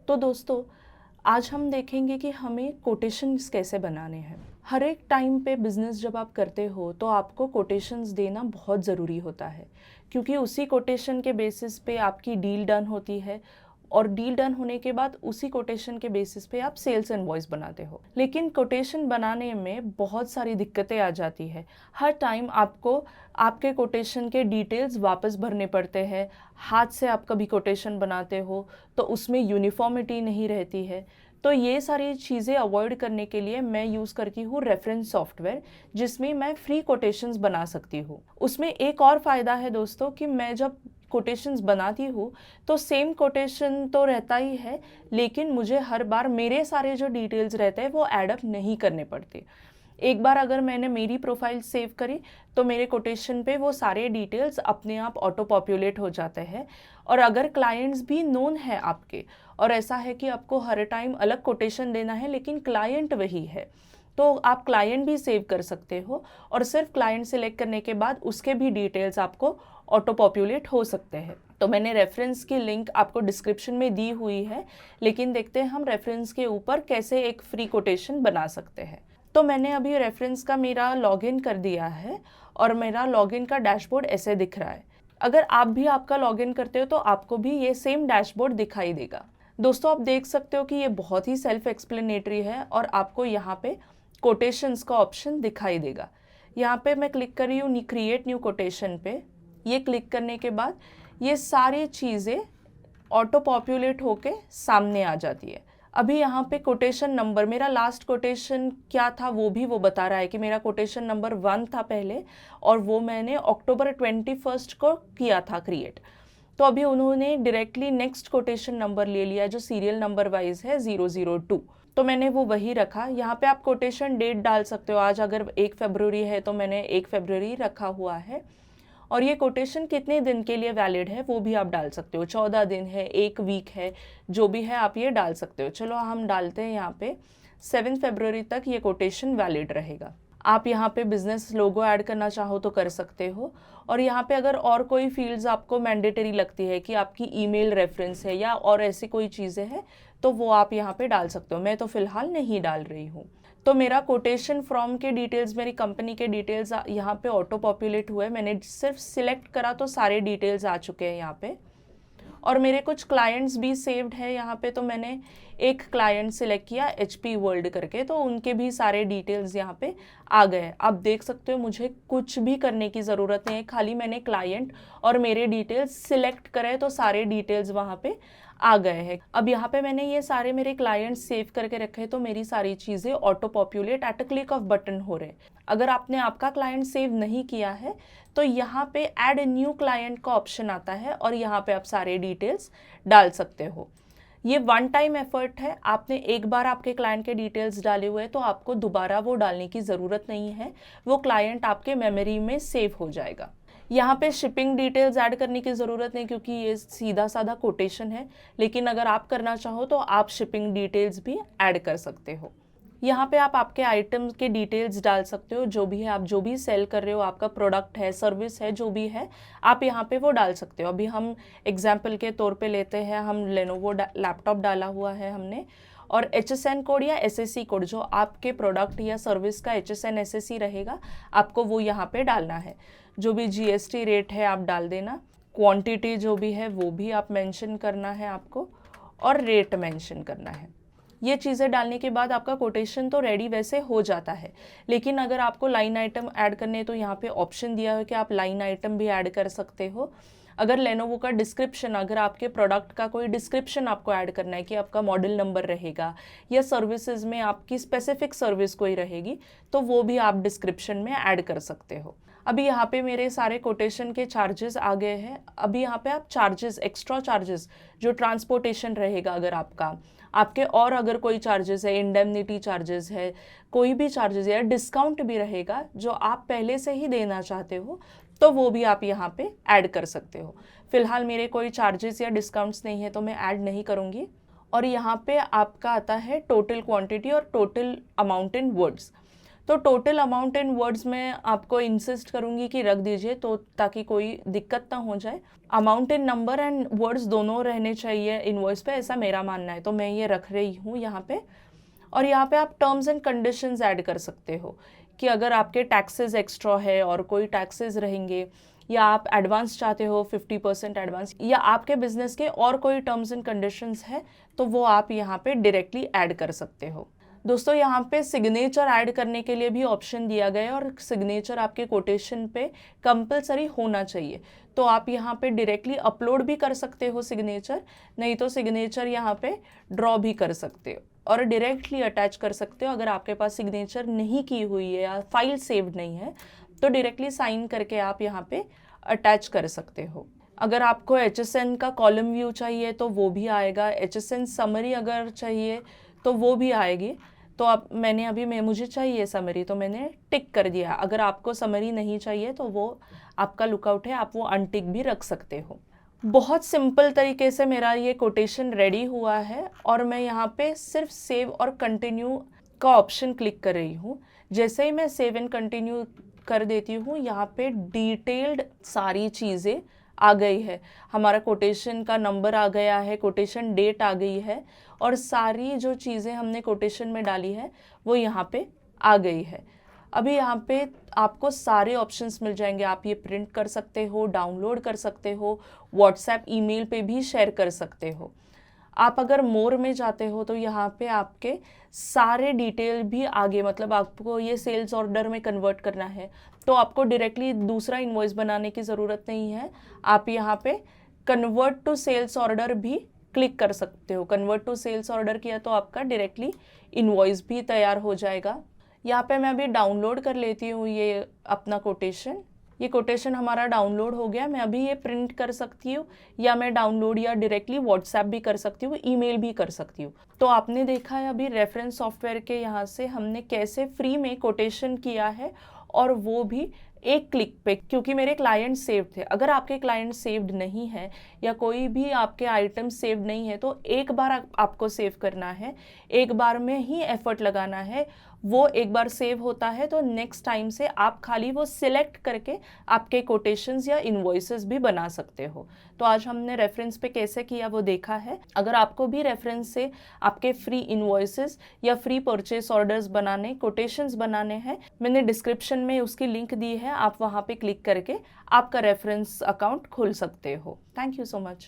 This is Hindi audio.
तो दोस्तों, आज हम देखेंगे कि हमें कोटेशंस कैसे बनाने हैं। हर एक टाइम पे बिजनेस जब आप करते हो तो आपको कोटेशंस देना बहुत ज़रूरी होता है, क्योंकि उसी कोटेशन के बेसिस पे आपकी डील डन होती है और डील डन होने के बाद उसी कोटेशन के बेसिस पे आप सेल्स इनवॉइस बनाते हो। लेकिन कोटेशन बनाने में बहुत सारी दिक्कतें आ जाती है। हर टाइम आपको आपके कोटेशन के डिटेल्स वापस भरने पड़ते हैं। हाथ से आप कभी कोटेशन बनाते हो तो उसमें यूनिफॉर्मिटी नहीं रहती है। तो ये सारी चीज़ें अवॉइड करने के लिए मैं यूज़ करती हूँ रेफरेंस सॉफ्टवेयर, जिसमें मैं फ्री कोटेशंस बना सकती हूँ। उसमें एक और फ़ायदा है दोस्तों कि मैं जब कोटेशंस बनाती हूँ तो सेम कोटेशन तो रहता ही है, लेकिन मुझे हर बार मेरे सारे जो डिटेल्स रहते हैं वो एडअप नहीं करने पड़ते। एक बार अगर मैंने मेरी प्रोफाइल सेव करी तो मेरे कोटेशन पे वो सारे डिटेल्स अपने आप ऑटो पॉपुलेट हो जाते हैं। और अगर क्लाइंट्स भी नोन है आपके, और ऐसा है कि आपको हर टाइम अलग कोटेशन देना है लेकिन क्लाइंट वही है, तो आप क्लाइंट भी सेव कर सकते हो और सिर्फ क्लाइंट सेलेक्ट करने के बाद उसके भी डिटेल्स आपको ऑटो पॉपुलेट हो सकते हैं। तो मैंने रेफरेंस की लिंक आपको डिस्क्रिप्शन में दी हुई है, लेकिन देखते हैं हम रेफरेंस के ऊपर कैसे एक फ्री कोटेशन बना सकते हैं। तो मैंने अभी रेफरेंस का मेरा लॉगिन कर दिया है और मेरा लॉगिन का डैशबोर्ड ऐसे दिख रहा है। अगर आप भी आपका लॉगिन करते हो तो आपको भी ये सेम डैशबोर्ड दिखाई देगा। दोस्तों, आप देख सकते हो कि ये बहुत ही सेल्फ एक्सप्लेनेटरी है और आपको यहाँ पे कोटेशंस का ऑप्शन दिखाई देगा। यहाँ पे मैं क्लिक कर रही हूँ क्रिएट न्यू कोटेशन पे। ये क्लिक करने के बाद ये सारी चीज़ें ऑटो पॉपुलेट होके सामने आ जाती है। अभी यहाँ पे कोटेशन नंबर, मेरा लास्ट कोटेशन क्या था वो बता रहा है कि मेरा कोटेशन नंबर 1 था पहले, और वो मैंने अक्टूबर 21 को किया था क्रिएट। तो अभी उन्होंने डायरेक्टली नेक्स्ट कोटेशन नंबर ले लिया जो सीरियल नंबर वाइज है 002। तो मैंने वो वही रखा। यहाँ पे आप कोटेशन डेट डाल सकते हो। आज अगर 1 फरवरी है तो मैंने 1 फरवरी रखा हुआ है। और ये कोटेशन कितने दिन के लिए वैलिड है वो भी आप डाल सकते हो। 14 दिन है, 1 वीक है, जो भी है आप ये डाल सकते हो। चलो हम डालते हैं यहाँ पे 7 फरवरी तक ये कोटेशन वैलिड रहेगा। आप यहाँ पे बिजनेस लोगो ऐड करना चाहो तो कर सकते हो। और यहाँ पे अगर और कोई फील्ड्स आपको मैंडेटरी लगती है कि आपकी ईमेल रेफरेंस है या और ऐसी कोई चीज़ें हैं तो वो आप यहाँ पे डाल सकते हो। मैं तो फ़िलहाल नहीं डाल रही हूँ। तो मेरा कोटेशन फ्रॉम के डिटेल्स, मेरी कंपनी के डिटेल्स यहाँ पे ऑटो पॉपुलेट हुए। मैंने सिर्फ सिलेक्ट करा तो सारे डिटेल्स आ चुके हैं यहाँ पे। और मेरे कुछ क्लाइंट्स भी सेव्ड है यहाँ पे, तो मैंने एक क्लाइंट सिलेक्ट किया HP वर्ल्ड करके, तो उनके भी सारे डिटेल्स यहाँ पे आ गए। आप देख सकते हो मुझे कुछ भी करने की ज़रूरत नहीं है, खाली मैंने क्लाइंट और मेरे डिटेल्स सिलेक्ट करे तो सारे डिटेल्स वहाँ पे आ गए हैं। अब यहाँ पे मैंने ये सारे मेरे क्लाइंट्स सेव करके रखे तो मेरी सारी चीज़ें auto populate at a click off button हो रहे। अगर आपने आपका क्लाइंट सेव नहीं किया है तो यहाँ पे ऐड न्यू क्लाइंट का ऑप्शन आता है और यहाँ पे आप सारे डिटेल्स डाल सकते हो। ये वन टाइम एफर्ट है। आपने एक बार आपके क्लाइंट के डिटेल्स डाले हुए तो आपको दोबारा वो डालने की ज़रूरत नहीं है, वो क्लाइंट आपके मेमोरी में सेव हो जाएगा। यहाँ पे शिपिंग डिटेल्स ऐड करने की ज़रूरत नहीं क्योंकि ये सीधा साधा कोटेशन है, लेकिन अगर आप करना चाहो तो आप शिपिंग डिटेल्स भी ऐड कर सकते हो। यहाँ पे आप आपके आइटम के डिटेल्स डाल सकते हो, जो भी है, आप जो भी सेल कर रहे हो, आपका प्रोडक्ट है, सर्विस है, जो भी है आप यहाँ पे वो डाल सकते हो। अभी हम एग्जाम्पल के तौर पे लेते हैं, हम लेनोवो लैपटॉप डाला हुआ है हमने, और HSN कोड या SSC कोड, जो आपके प्रोडक्ट या सर्विस का HSN SSC रहेगा, आपको वो यहाँ पे डालना है। जो भी GST रेट है आप डाल देना, क्वांटिटी जो भी है वो भी आप मेंशन करना है आपको, और रेट मेंशन करना है। ये चीज़ें डालने के बाद आपका कोटेशन तो रेडी वैसे हो जाता है, लेकिन अगर आपको लाइन आइटम ऐड करने हैं तो यहाँ पे ऑप्शन दिया है कि आप लाइन आइटम भी ऐड कर सकते हो। अगर लेनोवो का डिस्क्रिप्शन, अगर आपके प्रोडक्ट का कोई डिस्क्रिप्शन आपको ऐड करना है कि आपका मॉडल नंबर रहेगा या सर्विसेज में आपकी स्पेसिफिक सर्विस कोई रहेगी, तो वो भी आप डिस्क्रिप्शन में ऐड कर सकते हो। अभी यहाँ पे मेरे सारे कोटेशन के चार्जेस आ गए हैं। अभी यहाँ पे आप चार्जेस, एक्स्ट्रा चार्जेस, जो ट्रांसपोर्टेशन रहेगा अगर आपके और अगर कोई चार्जेस है, इंडेमनिटी चार्जेस है, कोई भी चार्जेस या डिस्काउंट भी रहेगा जो आप पहले से ही देना चाहते हो, तो वो भी आप यहाँ पे ऐड कर सकते हो। फिलहाल मेरे कोई चार्जेस या डिस्काउंट्स नहीं है तो मैं ऐड नहीं करूँगी। और यहाँ पे आपका आता है टोटल क्वांटिटी और टोटल अमाउंट इन वर्ड्स। तो टोटल अमाउंट इन वर्ड्स में आपको इंसिस्ट करूँगी कि रख दीजिए, तो ताकि कोई दिक्कत ना हो जाए। Amount in number and words दोनों रहने चाहिए इनवॉइस पे, ऐसा मेरा मानना है, तो मैं ये रख रही हूँ यहाँ पे। और यहाँ पे आप टर्म्स एंड कंडीशंस ऐड कर सकते हो कि अगर आपके टैक्सेस एक्स्ट्रा है और कोई टैक्सेस रहेंगे, या आप एडवांस चाहते हो 50% एडवांस, या आपके बिजनेस के और कोई टर्म्स एंड कंडीशंस है, तो वो आप यहाँ पे डायरेक्टली ऐड कर सकते हो। दोस्तों यहाँ पे सिग्नेचर ऐड करने के लिए भी ऑप्शन दिया गया है, और सिग्नेचर आपके कोटेशन पे कंपलसरी होना चाहिए। तो आप यहाँ पे डायरेक्टली अपलोड भी कर सकते हो सिग्नेचर, नहीं तो सिग्नेचर यहाँ पे ड्रॉ भी कर सकते हो और डायरेक्टली अटैच कर सकते हो। अगर आपके पास सिग्नेचर नहीं की हुई है या फाइल सेव्ड नहीं है, तो डायरेक्टली साइन करके आप यहाँ पे अटैच कर सकते हो। अगर आपको HSN का कॉलम व्यू चाहिए तो वो भी आएगा, HSN समरी अगर चाहिए तो वो भी आएगी। तो आप मुझे चाहिए समरी, तो मैंने टिक कर दिया। अगर आपको समरी नहीं चाहिए तो वो आपका लुकआउट है, आप वो अनटिक भी रख सकते हो। बहुत सिंपल तरीके से मेरा ये कोटेशन रेडी हुआ है, और मैं यहाँ पे सिर्फ सेव और कंटिन्यू का ऑप्शन क्लिक कर रही हूँ। जैसे ही मैं सेव एंड कंटिन्यू कर देती हूँ, यहाँ पे डिटेल्ड सारी चीज़ें आ गई है। हमारा कोटेशन का नंबर आ गया है, कोटेशन डेट आ गई है, और सारी जो चीज़ें हमने कोटेशन में डाली है वो यहाँ पे आ गई है। अभी यहाँ पे आपको सारे ऑप्शंस मिल जाएंगे। आप ये प्रिंट कर सकते हो, डाउनलोड कर सकते हो, व्हाट्सएप ईमेल पे भी शेयर कर सकते हो। आप अगर मोर में जाते हो तो यहाँ पे आपके सारे डिटेल भी आगे, मतलब आपको ये सेल्स ऑर्डर में कन्वर्ट करना है तो आपको डायरेक्टली दूसरा इनवॉइस बनाने की ज़रूरत नहीं है। आप यहाँ पे कन्वर्ट टू सेल्स ऑर्डर भी क्लिक कर सकते हो। कन्वर्ट टू सेल्स ऑर्डर किया तो आपका डायरेक्टली इनवॉइस भी तैयार हो जाएगा। यहाँ पे मैं अभी डाउनलोड कर लेती हूँ ये अपना कोटेशन। ये कोटेशन हमारा डाउनलोड हो गया। मैं अभी ये प्रिंट कर सकती हूँ, या मैं डाउनलोड या डायरेक्टली व्हाट्सएप भी कर सकती हूँ, ईमेल भी कर सकती हूँ। तो आपने देखा है अभी रेफरेंस सॉफ्टवेयर के यहाँ से हमने कैसे फ्री में कोटेशन किया है, और वो भी एक क्लिक पे, क्योंकि मेरे क्लाइंट सेव्ड थे। अगर आपके क्लाइंट सेव्ड नहीं है या कोई भी आपके आइटम सेव्ड नहीं है, तो एक बार आपको सेव करना है, एक बार में ही एफर्ट लगाना है। वो एक बार सेव होता है तो नेक्स्ट टाइम से आप खाली वो सिलेक्ट करके आपके कोटेशंस या इनवॉइसेस भी बना सकते हो। तो आज हमने रेफरेंस पे कैसे किया वो देखा है। अगर आपको भी रेफरेंस से आपके फ्री इनवॉइसेस या फ्री परचेस ऑर्डर्स बनाने, कोटेशंस बनाने हैं, मैंने डिस्क्रिप्शन में उसकी लिंक दी है, आप वहाँ पे क्लिक करके आपका रेफरेंस अकाउंट खोल सकते हो। Thank you so much.